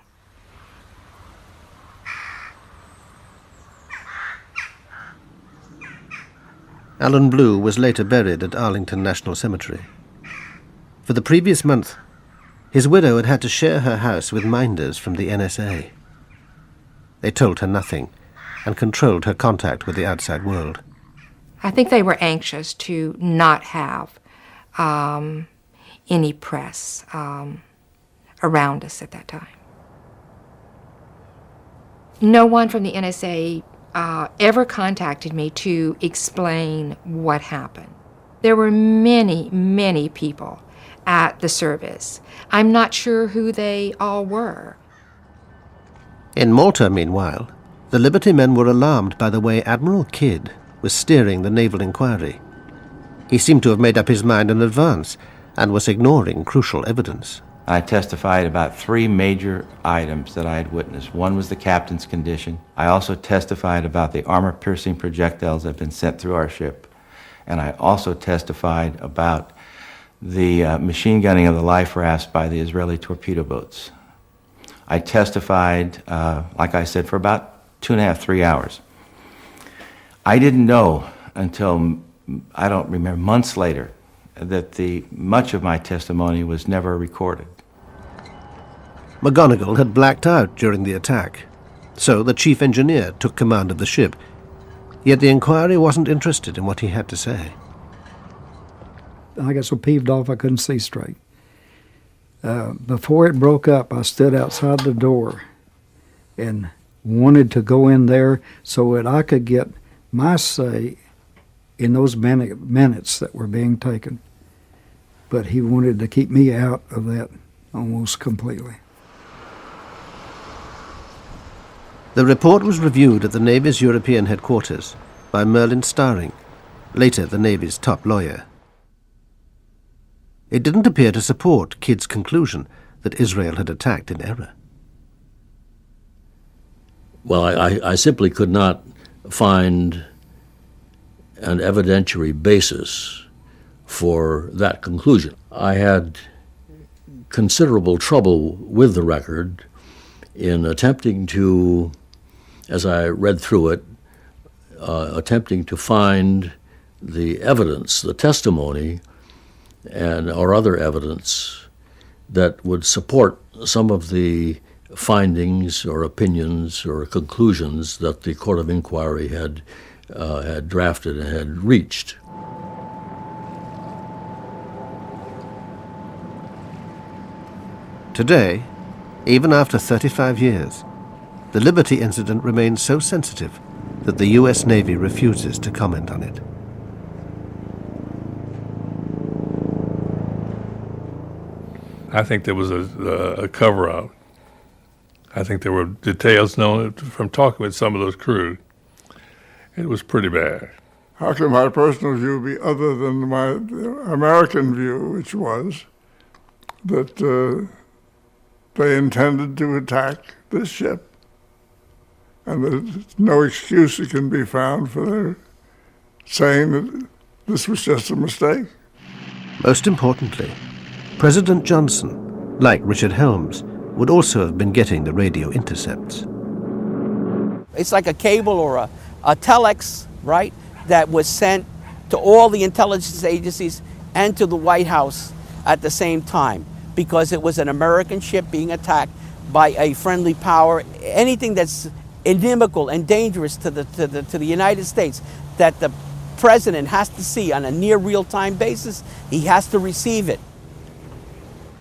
Alan Blue was later buried at Arlington National Cemetery. For the previous month, his widow had had to share her house with minders from the NSA. They told her nothing and controlled her contact with the outside world. I think they were anxious to not have any press around us at that time. No one from the NSA ever contacted me to explain what happened. There were many, many people at the service. I'm not sure who they all were. In Malta, meanwhile, the Liberty men were alarmed by the way Admiral Kidd was steering the naval inquiry. He seemed to have made up his mind in advance and was ignoring crucial evidence. I testified about 3 major items that I had witnessed. One was the captain's condition. I also testified about the armor-piercing projectiles that had been sent through our ship. And I also testified about the machine gunning of the life rafts by the Israeli torpedo boats. I testified, like I said, for about 2.5, 3 hours. I didn't know until, I don't remember, months later, that much of my testimony was never recorded. McGonigal had blacked out during the attack, so the chief engineer took command of the ship. Yet the inquiry wasn't interested in what he had to say. I got so peeved off I couldn't see straight. Before it broke up, I stood outside the door and wanted to go in there so that I could get my say in those minutes that were being taken. But he wanted to keep me out of that almost completely. The report was reviewed at the Navy's European headquarters by Merlin Starring, later the Navy's top lawyer. It didn't appear to support Kidd's conclusion that Israel had attacked in error. Well, I simply could not find an evidentiary basis for that conclusion. I had considerable trouble with the record in attempting to, as I read through it, attempting to find the evidence, the testimony, or other evidence that would support some of the findings or opinions or conclusions that the Court of Inquiry had drafted and had reached. Today, even after 35 years, the Liberty incident remains so sensitive that the U.S. Navy refuses to comment on it. I think there was a cover-up. I think there were details known from talking with some of those crew. It was pretty bad. How can my personal view be other than my American view, which was that they intended to attack this ship, and there's no excuse that can be found for their saying that this was just a mistake? Most importantly, President Johnson, like Richard Helms, would also have been getting the radio intercepts. It's like a cable or a telex, right, that was sent to all the intelligence agencies and to the White House at the same time, because it was an American ship being attacked by a friendly power. Anything that's inimical and dangerous to the United States that the president has to see on a near real-time basis, he has to receive it.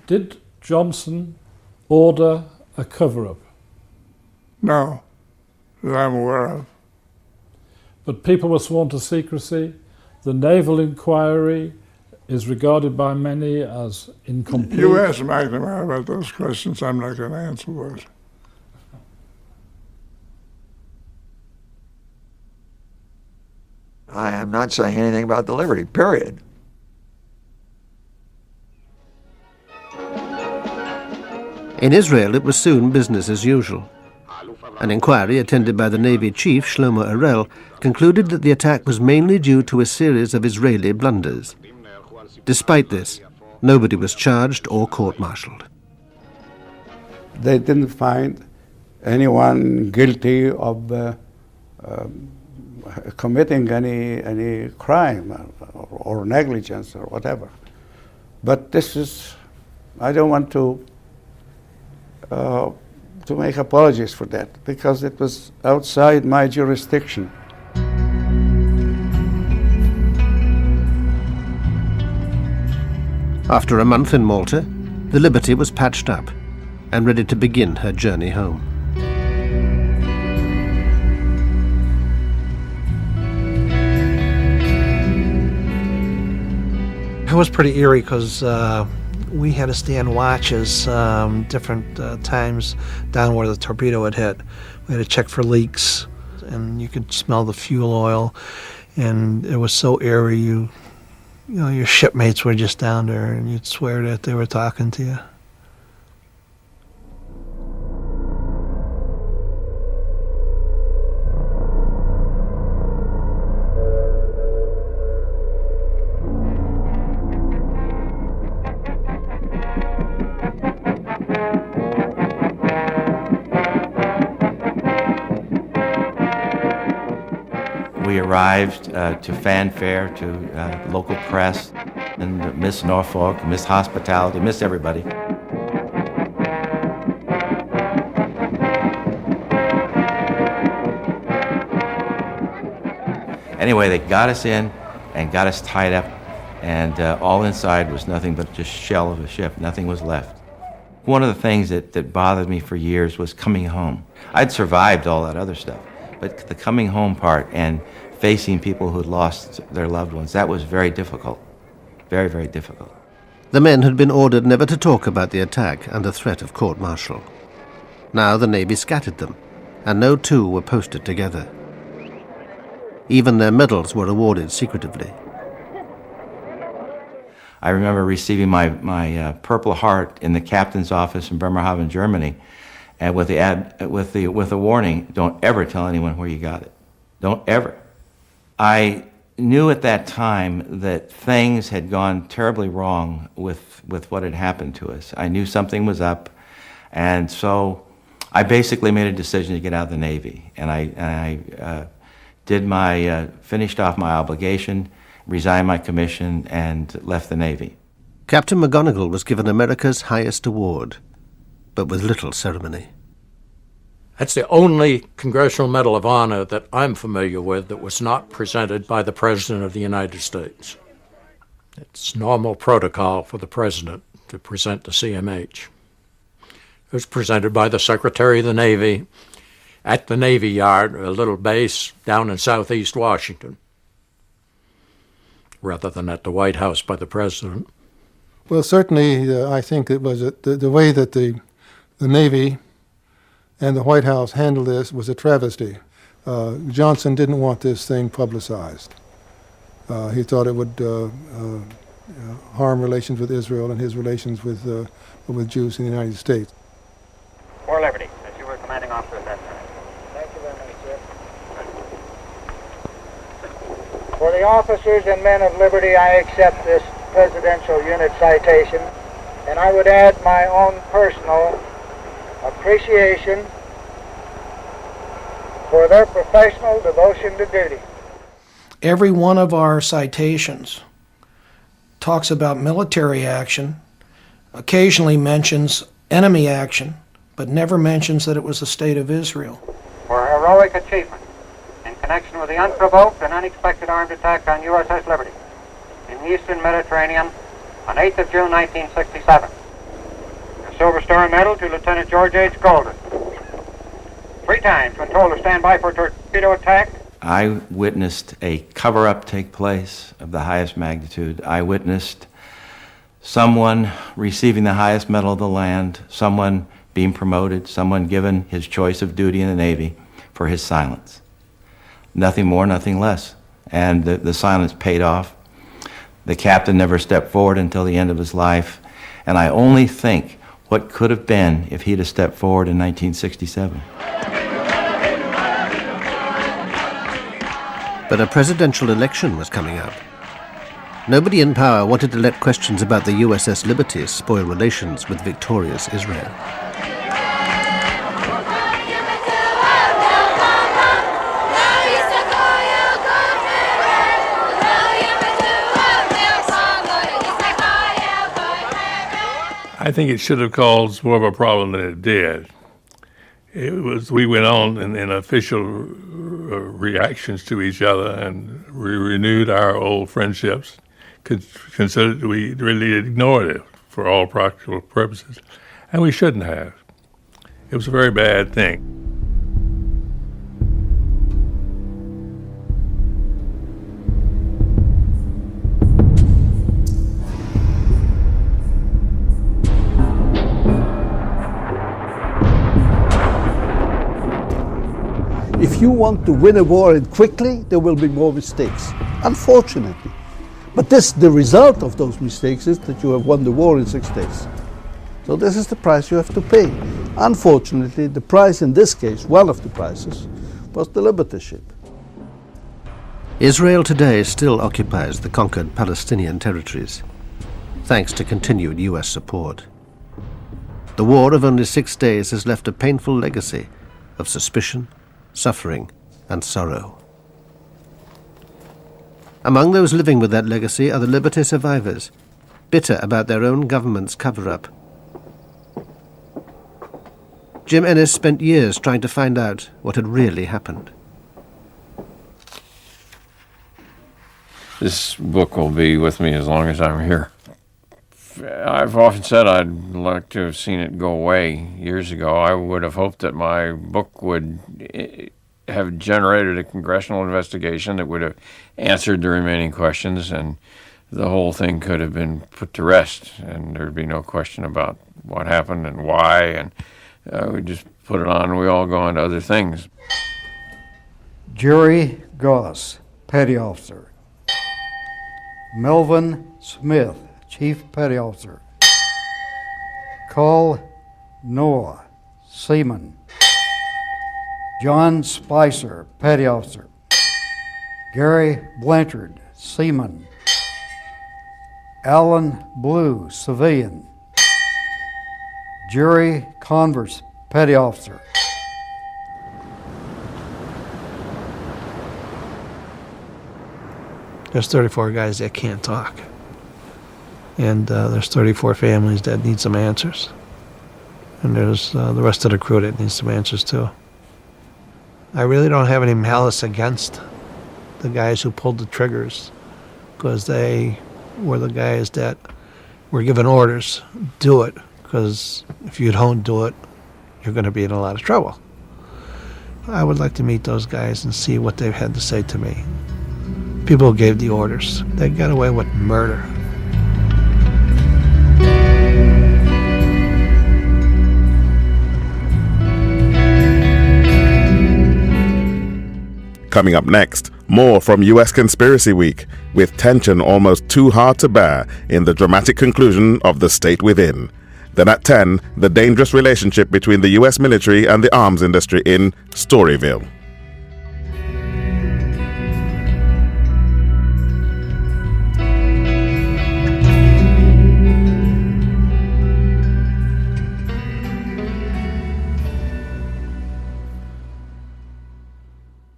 Did Johnson order a cover-up? No, that I'm aware of. But people were sworn to secrecy. The naval inquiry is regarded by many as incomplete. You ask McNamara about those questions, I'm not going to answer those. I am not saying anything about the Liberty, period. In Israel, it was soon business as usual. An inquiry attended by the Navy Chief, Shlomo Arel, concluded that the attack was mainly due to a series of Israeli blunders. Despite this, nobody was charged or court-martialed. They didn't find anyone guilty of committing any crime or negligence or whatever. But this is, I don't want to make apologies for that, because it was outside my jurisdiction. After a month in Malta, the Liberty was patched up and ready to begin her journey home. It was pretty eerie because we had to stand watches different times down where the torpedo had hit. We had to check for leaks, and you could smell the fuel oil, and it was so eerie. You know, your shipmates were just down there, and you'd swear that they were talking to you. We arrived to fanfare, to local press, and Miss Norfolk, Miss Hospitality, Miss everybody. Anyway, they got us in and got us tied up, and all inside was nothing but just shell of a ship. Nothing was left. One of the things that bothered me for years was coming home. I'd survived all that other stuff, but the coming home part and facing people who had lost their loved ones, that was very difficult. Very, very difficult. The men had been ordered never to talk about the attack under threat of court-martial. Now the Navy scattered them, and no two were posted together. Even their medals were awarded secretively. I remember receiving my Purple Heart in the captain's office in Bremerhaven, Germany, and with the warning, don't ever tell anyone where you got it. Don't ever. I knew at that time that things had gone terribly wrong with what had happened to us. I knew something was up, and so I basically made a decision to get out of the Navy, and I finished off my obligation, resigned my commission, and left the Navy. Captain McGonigal was given America's highest award, but with little ceremony. That's the only Congressional Medal of Honor that I'm familiar with that was not presented by the President of the United States. It's normal protocol for the President to present the CMH. It was presented by the Secretary of the Navy at the Navy Yard, a little base down in southeast Washington, rather than at the White House by the President. Well, certainly, I think it was the way that the Navy and the White House handled this was a travesty. Johnson didn't want this thing publicized. He thought it would harm relations with Israel and his relations with Jews in the United States. For Liberty, as you were commanding officer at that time. Thank you very much, sir. For the officers and men of Liberty, I accept this Presidential Unit citation, and I would add my own personal appreciation for their professional devotion to duty. Every one of our citations talks about military action, occasionally mentions enemy action, but never mentions that it was the State of Israel. For heroic achievement in connection with the unprovoked and unexpected armed attack on USS Liberty in the Eastern Mediterranean on 8th of June, 1967. The Silver Star Medal to Lieutenant George H. Golden. 3 times when told to stand by for torpedo attack. I witnessed a cover-up take place of the highest magnitude. I witnessed someone receiving the highest medal of the land, someone being promoted, someone given his choice of duty in the Navy for his silence. Nothing more, nothing less. And the silence paid off. The captain never stepped forward until the end of his life. And I only think what could have been if he'd have stepped forward in 1967. But a presidential election was coming up. Nobody in power wanted to let questions about the USS Liberty spoil relations with victorious Israel. I think it should have caused more of a problem than it did. We went on in official reactions to each other, and we renewed our old friendships. Considered we really ignored it for all practical purposes, and we shouldn't have. It was a very bad thing. If you want to win a war and quickly, there will be more mistakes, unfortunately. But the result of those mistakes is that you have won the war in 6 days. So this is the price you have to pay. Unfortunately, the price in this case, one of the prices, was the Liberty ship. Israel today still occupies the conquered Palestinian territories, thanks to continued US support. The war of only 6 days has left a painful legacy of suspicion, suffering, and sorrow. Among those living with that legacy are the Liberty survivors, bitter about their own government's cover-up. Jim Ennis spent years trying to find out what had really happened. This book will be with me as long as I'm here. I've often said I'd like to have seen it go away years ago. I would have hoped that my book would have generated a congressional investigation that would have answered the remaining questions, and the whole thing could have been put to rest, and there'd be no question about what happened and why, and we just put it on and we all go on to other things. Jerry Goss, Petty Officer. Melvin Smith, Chief Petty Officer. Carl Noah, Seaman. John Spicer, Petty Officer. Gary Blanchard, Seaman. Alan Blue, Civilian. Jerry Converse, Petty Officer. There's 34 guys that can't talk. And there's 34 families that need some answers. And there's the rest of the crew that needs some answers too. I really don't have any malice against the guys who pulled the triggers, because they were the guys that were given orders, do it, because if you don't do it, you're going to be in a lot of trouble. I would like to meet those guys and see what they've had to say to me. People who gave the orders, they got away with murder. Coming up next, more from US Conspiracy Week, with tension almost too hard to bear in the dramatic conclusion of The State Within. Then at 10, the dangerous relationship between the US military and the arms industry in Storyville.